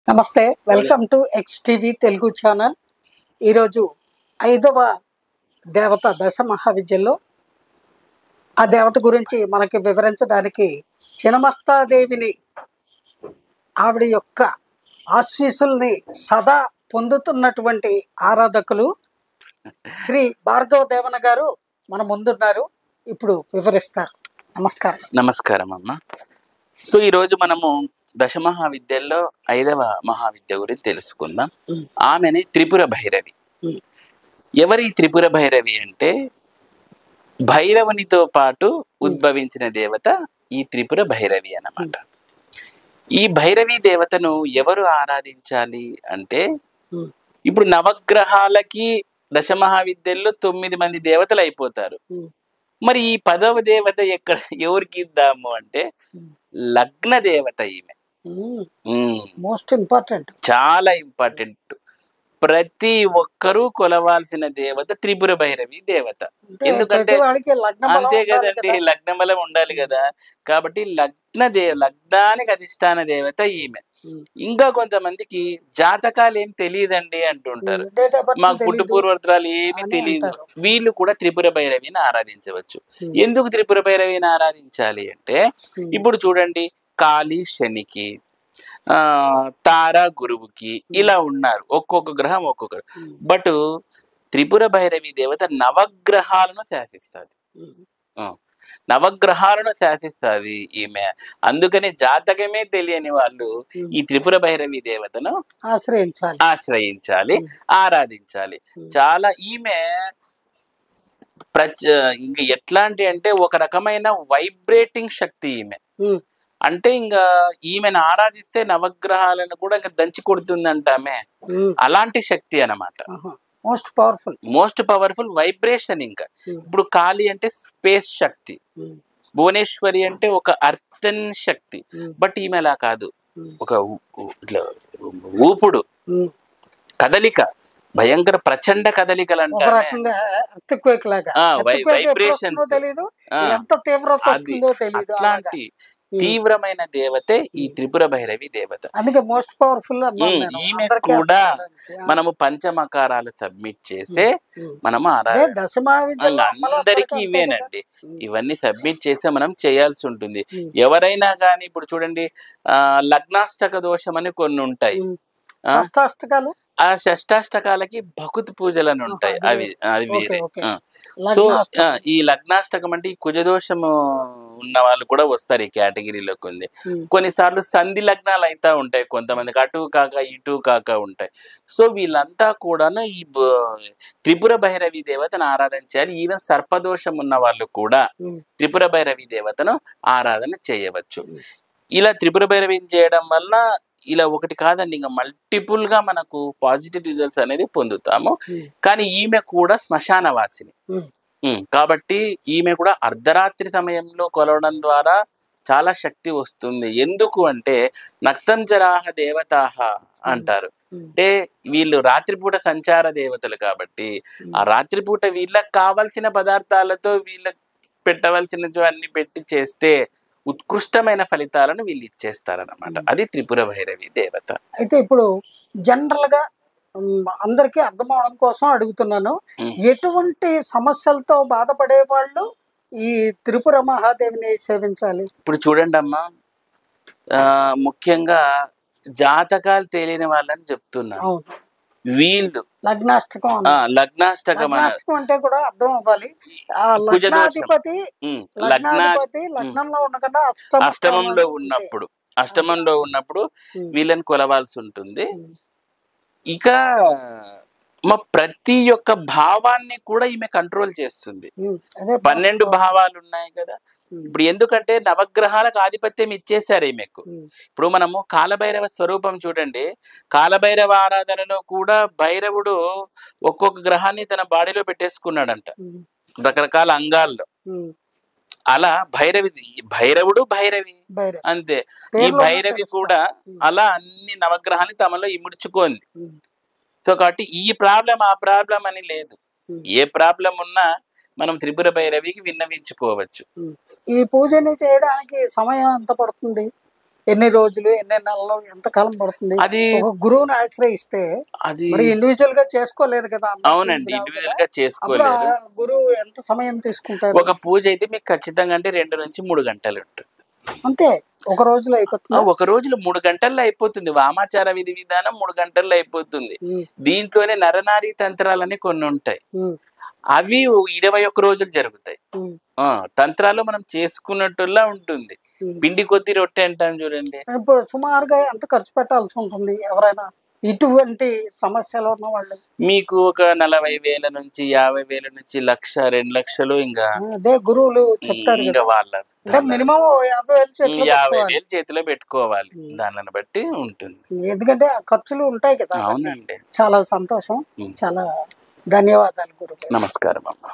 నమస్తే, welcome to X TV Telugu channel. ఈరోజు 5వ దేవత దశ మహావిద్యల్లో ఆ దేవత గురించి మనకి వివరించడానికి చినమస్తాదేవిని, ఆవిడ యొక్క ఆశీస్సుల్ని సదా పొందుతున్నటువంటి ఆరాధకులు శ్రీ భార్గవ దేవన గారు మన ముందున్నారు. ఇప్పుడు వివరిస్తారు. నమస్కారం. నమస్కారం అమ్మ. సో ఈరోజు మనము దశ మహావిద్యల్లో 5వ మహావిద్య గురించి తెలుసుకుందాం. ఆమెని త్రిపుర భైరవి. ఎవరి త్రిపుర భైరవి అంటే భైరవునితో పాటు ఉద్భవించిన దేవత ఈ త్రిపుర భైరవి అన్నమాట. ఈ భైరవి దేవతను ఎవరు ఆరాధించాలి అంటే, ఇప్పుడు నవగ్రహాలకి దశ మహావిద్యల్లో 9 మంది దేవతలు అయిపోతారు. మరి ఈ 10వ దేవత ఎవరికి ఇద్దాము అంటే లగ్న దేవత. ఈమె మోస్ట్ ఇంపార్టెంట్, చాలా ఇంపార్టెంట్. ప్రతి ఒక్కరూ కొలవాల్సిన దేవత త్రిపుర భైరవి దేవత. ఎందుకంటే అంతే కదండి, లగ్న బలం ఉండాలి కదా. కాబట్టి లగ్నానికి అధిష్టాన దేవత ఈమె. ఇంకా కొంతమందికి జాతకాలు ఏం తెలియదండి అంటుంటారు, మాకు పుట్టు పూర్వత్రాలు ఏమి తెలియదు. వీళ్ళు కూడా త్రిపుర భైరవిని ఆరాధించవచ్చు. ఎందుకు త్రిపుర భైరవిని ఆరాధించాలి అంటే, ఇప్పుడు చూడండి, కాళీ శనికి, తార గురువుకి ఇలా ఉన్నారు, ఒక్కొక్క గ్రహం ఒక్కొక్కరు. బట్ త్రిపుర భైరవి దేవత నవగ్రహాలను శాసిస్తుంది. నవగ్రహాలను శాసిస్తుంది ఈమె. అందుకని జాతకమే తెలియని వాళ్ళు ఈ త్రిపుర భైరవి దేవతను ఆశ్రయించాలి, ఆరాధించాలి. చాలా ఈమె ఇంకా ఎట్లాంటి అంటే ఒక రకమైన వైబ్రేటింగ్ శక్తి ఈమె. అంటే ఇంకా ఈమెను ఆరాధిస్తే నవగ్రహాలను కూడా ఇంకా దంచి కొడుతుందంట ఆమె. అలాంటి శక్తి అన్నమాట. Most powerful vibration. ఇంకా ఇప్పుడు కాళీ అంటే స్పేస్ శక్తి, భువనేశ్వరి అంటే ఒక అర్థన్ శక్తి. బట్ ఈమె అలా కాదు, ఒక ఇట్లా ఊపుడు కదలిక, భయంకర ప్రచండ కదలికలు అంటారు, వైబ్రేషన్స్. అట్లాంటి తీవ్రమైన దేవతే ఈ త్రిపుర భైరవి దేవత. అందుకే మోస్ట్ పవర్ఫుల్. ఈమె కూడా మనము పంచమకారాలు సబ్మిట్ చేసే మనము అందరికీ ఇవేనండి, ఇవన్నీ సబ్మిట్ చేస్తే మనం చేయాల్సి ఉంటుంది. ఎవరైనా కానీ ఇప్పుడు చూడండి, లగ్నాష్టక దోషం అని కొన్ని ఉంటాయి. ఆ షష్టాష్టకాలకి భకుత్ పూజలను ఉంటాయి, అది వేరే. సో ఈ లగ్నాష్టకం అంటే ఈ కుజదోషము ఉన్న వాళ్ళు కూడా వస్తారు ఈ కేటగిరీలోకి ఉంది. కొన్నిసార్లు సంధి లగ్నాలు అయితే ఉంటాయి, కొంతమందికి అటు కాక ఇటు కాక ఉంటాయి. సో వీళ్ళంతా కూడా ఈ త్రిపుర భైరవి దేవతను ఆరాధన చేయాలి. ఈవెన్ సర్పదోషం ఉన్న వాళ్ళు కూడా త్రిపుర భైరవి దేవతను ఆరాధన చేయవచ్చు. ఇలా త్రిపుర భైరవిని చేయడం వల్ల ఇలా ఒకటి కాదండి, ఇంకా మల్టిపుల్ గా మనకు పాజిటివ్ రిజల్ట్స్ అనేది పొందుతాము. కానీ ఈమె కూడా శ్మశానవాసిని కాబట్టి ఈమె కూడా అర్ధరాత్రి సమయంలో కొలవడం ద్వారా చాలా శక్తి వస్తుంది. ఎందుకు అంటే నక్తం జరాహ దేవతాహ అంటారు. అంటే వీళ్ళు రాత్రిపూట సంచార దేవతలు కాబట్టి ఆ రాత్రిపూట వీళ్ళకి కావలసిన పదార్థాలతో వీళ్ళకి పెట్టవలసినవి అన్ని పెట్టి చేస్తే ఉత్కృష్టమైన ఫలితాలను వీళ్ళు ఇచ్చేస్తారన్నమాట. అది త్రిపుర భైరవి దేవత. అయితే ఇప్పుడు జనరల్ గా అందరికీ అర్థం అవడం కోసం అడుగుతున్నాను, ఎటువంటి సమస్యలతో బాధపడే వాళ్ళు ఈ త్రిపుర మహాదేవిని సేవించాలి? ఇప్పుడు చూడండి అమ్మా, ముఖ్యంగా జాతకాలు తెలియని వాళ్ళని చెప్తున్నాను. వీళ్ళు లగ్నాష్టకం అంటే కూడా అర్థం అవ్వాలి. లగ్నాధిపతి లగ్నంలో ఉండకుండా అష్టమంలో ఉన్నప్పుడు వీళ్ళని కొలవాల్సి ఉంటుంది. ఇక మా ప్రతి ఒక్క భావాన్ని కూడా ఈమె కంట్రోల్ చేస్తుంది. 12 భావాలు ఉన్నాయి కదా. ఇప్పుడు ఎందుకంటే నవగ్రహాలకు ఆధిపత్యం ఇచ్చేసారు ఈమెకు. ఇప్పుడు మనము కాలభైరవ స్వరూపం చూడండి, కాలభైరవ ఆరాధనలో కూడా భైరవుడు ఒక్కొక్క గ్రహాన్ని తన బాడీలో పెట్టేసుకున్నాడంట, రకరకాల అంగాల్లో. అలా భైరవుడు భైరవి అంతే. ఈ భైరవి కూడా అలా అన్ని నవగ్రహాన్ని తమలో ఇముడ్చుకోంది. సో కాబట్టి ఈ ప్రాబ్లం ఆ ప్రాబ్లం అని లేదు, ఏ ప్రాబ్లం ఉన్నా మనం త్రిపుర భైరవికి విన్నవించుకోవచ్చు. ఈ పూజని చేయడానికి సమయం ఎంత పడుతుంది? ఎన్ని రోజులు, ఎన్ని నెలలు, ఎంత కాలం పడుతుంది? అది ఒక గురువుని ఆశ్రయిస్తే అది మరి ఇండివిజువల్ గా చేసుకోలేరు కదా అందరికీ అవునండి, రావు ఇండివిజువల్ కదా. గా అప్పుడు చేసుకోలేరు. ఆ గురువు ఎంత సమయం తీసుకుంటారు? ఒక పూజ అయితే మీకు ఖచ్చితంగా అంటే 2 నుంచి 3 గంటలు ఉంటుంది. అంతే, ఒక రోజులో అయిపోతుంది. ఒక రోజులో 3 గంటల్లో అయిపోతుంది. వామాచార విధి విధానం 3 గంటల్లో అయిపోతుంది. దీంట్లోనే నరనారీ తంత్రాలని కొన్ని ఉంటాయి. అవి 21 రోజులు జరుగుతాయి. తంత్రాలు మనం చేసుకున్నట్టులా ఉంటుంది. పిండి కొద్ది రొట్టె అంటాం చూడండి. ఇప్పుడు సుమారుగా ఎంత ఖర్చు పెట్టాల్సి ఉంటుంది ఎవరైనా ఇటువంటి సమస్యలు ఉన్న వాళ్ళు? మీకు ఒక 40,000 నుంచి 50,000 నుంచి 1,00,000 2 లక్షలు ఇంకా అదే గురువులు చెప్తారు ఇంకా కదా. వాళ్ళ అంటే మినిమం 50,000 చేతిలో పెట్టుకోవాలి. 50,000 చేతిలో పెట్టుకోవాలి. దానిని బట్టి ఉంటుంది. ఎందుకంటే ఆ ఖర్చులు ఉంటాయి కదా. అవునండి. చాలా సంతోషం. చాలా ధన్యవాదాలు గురువు. నమస్కారం అమ్మ.